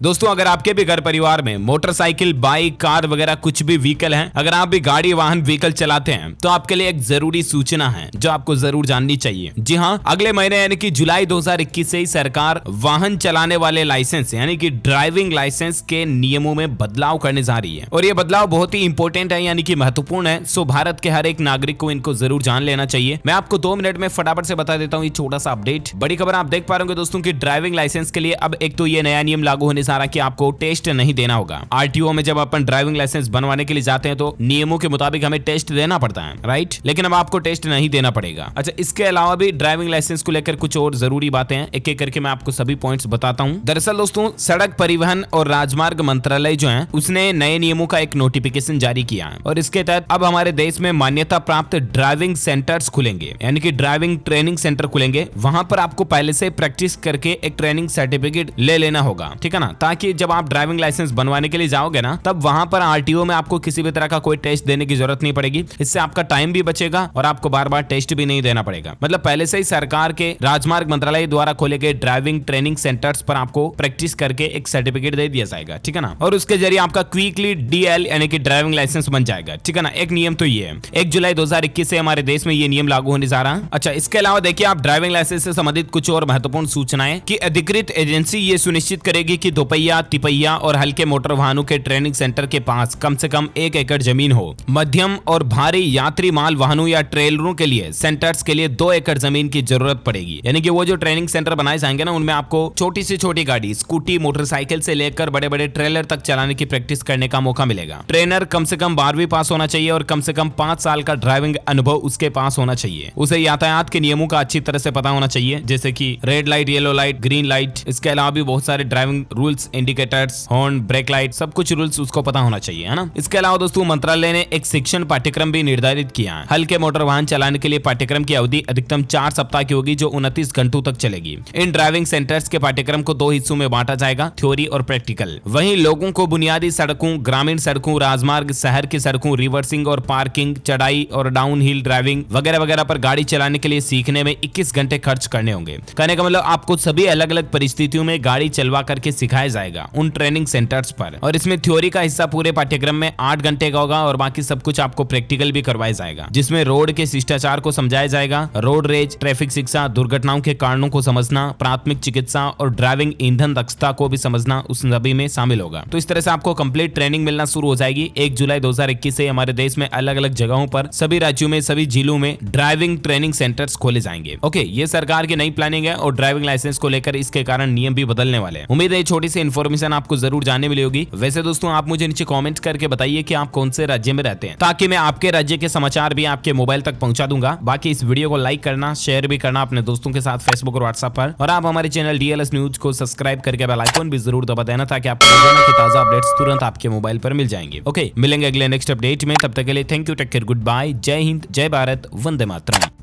दोस्तों अगर आपके भी घर परिवार में मोटरसाइकिल, बाइक, कार वगैरह कुछ भी व्हीकल है, अगर आप भी गाड़ी, वाहन, व्हीकल चलाते हैं तो आपके लिए एक जरूरी सूचना है जो आपको जरूर जाननी चाहिए। जी हाँ, अगले महीने यानी कि जुलाई 2021 से ही सरकार वाहन चलाने वाले लाइसेंस यानी कि ड्राइविंग लाइसेंस के नियमों में बदलाव करने जा रही है और ये बदलाव बहुत ही इंपॉर्टेंट है यानी कि महत्वपूर्ण है। सो भारत के हर एक नागरिक को इनको जरूर जान लेना चाहिए। मैं आपको 2 मिनट में फटाफट से बता देता हूँ ये छोटा सा अपडेट। बड़ी खबर आप देख पा रहे होंगे दोस्तों की ड्राइविंग लाइसेंस के लिए अब एक तो ये नया नियम लागू होने जा रहा है कि आपको टेस्ट नहीं देना होगा। आरटीओ में जब अपन ड्राइविंग लाइसेंस बनवाने के लिए जाते हैं तो नियमों के मुताबिक हमें टेस्ट देना पड़ता है, राइट? लेकिन अब आपको टेस्ट नहीं देना पड़ेगा। अच्छा, इसके अलावा भी ड्राइविंग लाइसेंस को लेकर कुछ और जरूरी बातें हैं, एक एक करके मैं आपको सभी पॉइंट्स बताता हूं। दरअसल दोस्तों सड़क परिवहन और राजमार्ग मंत्रालय जो है उसने नए नियमों का एक नोटिफिकेशन जारी किया है और इसके तहत अब हमारे देश में मान्यता प्राप्त ड्राइविंग सेंटर्स खुलेंगे यानी कि ड्राइविंग ट्रेनिंग सेंटर खुलेंगे। वहां पर आपको पहले से प्रैक्टिस करके एक ट्रेनिंग सर्टिफिकेट ले लेना होगा, ठीक है ना, ताकि जब आप ड्राइविंग लाइसेंस बनवाने के लिए जाओगे ना तब वहां पर आरटीओ में आपको किसी भी तरह का कोई टेस्ट देने की जरूरत नहीं पड़ेगी। इससे आपका टाइम भी बचेगा और आपको बार बार टेस्ट भी नहीं देना पड़ेगा। मतलब पहले से ही सरकार के राजमार्ग मंत्रालय द्वारा खोले गए ड्राइविंग ट्रेनिंग सेंटर्स पर आपको प्रैक्टिस करके एक सर्टिफिकेट दे दिया जाएगा, ठीक है ना, और उसके जरिए आपका क्विकली डीएल यानी कि ड्राइविंग लाइसेंस बन जाएगा, ठीक है ना। एक नियम तो ये है, 1 जुलाई 2021 से हमारे देश में ये नियम लागू होने जा रहा है। अच्छा, इसके अलावा देखिए आप ड्राइविंग लाइसेंस से संबंधित कुछ और महत्वपूर्ण सूचनाएं कि अधिकृत एजेंसी ये सुनिश्चित करेगी कि दोपहिया, तिपहिया और हल्के मोटर वाहनों के ट्रेनिंग सेंटर के पास कम से कम 1 एकड़ जमीन हो। मध्यम और भारी यात्री माल वाहनों या ट्रेलरों के लिए सेंटर्स के लिए 2 एकड़ जमीन की जरूरत पड़ेगी। यानी कि वो जो ट्रेनिंग सेंटर बनाए जाएंगे ना उनमें आपको छोटी से छोटी गाड़ी, स्कूटी, मोटरसाइकिल से लेकर बड़े बड़े ट्रेलर तक चलाने की प्रैक्टिस करने का मौका मिलेगा। ट्रेनर कम से कम 12वीं पास होना चाहिए और कम से कम 5 साल का ड्राइविंग अनुभव उसके पास होना चाहिए। उसे यातायात के नियमों का अच्छी तरह से पता होना चाहिए, जैसे कि red light, yellow light, green light. इसके अलावा भी बहुत सारे driving rules, indicators, horn, brake light, सब कुछ रूल्स उसको पता होना चाहिए, है ना। इसके अलावा दोस्तों मंत्रालय ने एक शिक्षण पाठ्यक्रम भी निर्धारित किया है। हल्के मोटर वाहन चलाने के लिए पाठ्यक्रम की अवधि अधिकतम 4 सप्ताह की होगी जो 29 घंटों तक चलेगी। इन ड्राइविंग सेंटर्स के पाठ्यक्रम को 2 हिस्सों में बांटा जाएगा, थ्योरी और प्रैक्टिकल। वहीं लोगों को बुनियादी सड़कों, ग्रामीण सड़कों, राजमार्ग, शहर की सड़कों, रिवर्सिंग और पार्किंग, चढ़ाई और डाउन हिल ड्राइविंग वगैरह वगैरह पर गाड़ी चलाने के लिए सीखने में 21 घंटे खर्च करने होंगे। कहने का मतलब आपको सभी अलग अलग परिस्थितियों में गाड़ी चलवा करके सिखाया जाएगा उन ट्रेनिंग सेंटर्स पर। और इसमें थ्योरी का हिस्सा पूरे पाठ्यक्रम में 8 घंटे का होगा और बाकी सब कुछ आपको प्रैक्टिकल भी करवाया जाएगा, जिसमें रोड के शिष्टाचार को समझाया जाएगा, रोड रेज, ट्रैफिक शिक्षा, दुर्घटनाओं के कारणों को समझना, प्राथमिक चिकित्सा और ड्राइविंग ईंधन दक्षता को भी समझना उस सभी में शामिल होगा। तो इस तरह से आपको कंप्लीट ट्रेनिंग मिलना शुरू हो जाएगी। 1 जुलाई 2021 से हमारे देश में अलग अलग जगहों पर, सभी राज्यों में, सभी जिलों में ड्राइविंग ट्रेनिंग सेंटर्स खोले जाएंगे। ओके, ये सरकार की नई प्लानिंग है और ड्राइविंग लाइसेंस को लेकर इसके कारण नियम भी बदलने वाले हैं। उम्मीद है छोटी सी इन्फॉर्मेशन आपको जरूर जानने मिली होगी। वैसे दोस्तों आप मुझे नीचे कमेंट करके बताइए कि आप कौन से राज्य में रहते हैं, ताकि मैं आपके राज्य के समाचार भी आपके मोबाइल तक पहुंचा दूंगा। बाकी इस वीडियो को लाइक करना, शेयर भी करना अपने दोस्तों के साथ फेसबुक और व्हाट्सएप पर, और आप हमारे चैनल डीएलएस न्यूज को सब्सक्राइब करके बेल आइकन भी जरूर दबा देना ताकि आपको रोजाना की ताजा अपडेट्स तुरंत आपके मोबाइल पर मिल जाएंगे। ओके, मिलेंगे अगले नेक्स्ट अपडेट में, तब तक के लिए thank you, take care, good bye, जय हिंद, जय भारत, वंदे मातरम।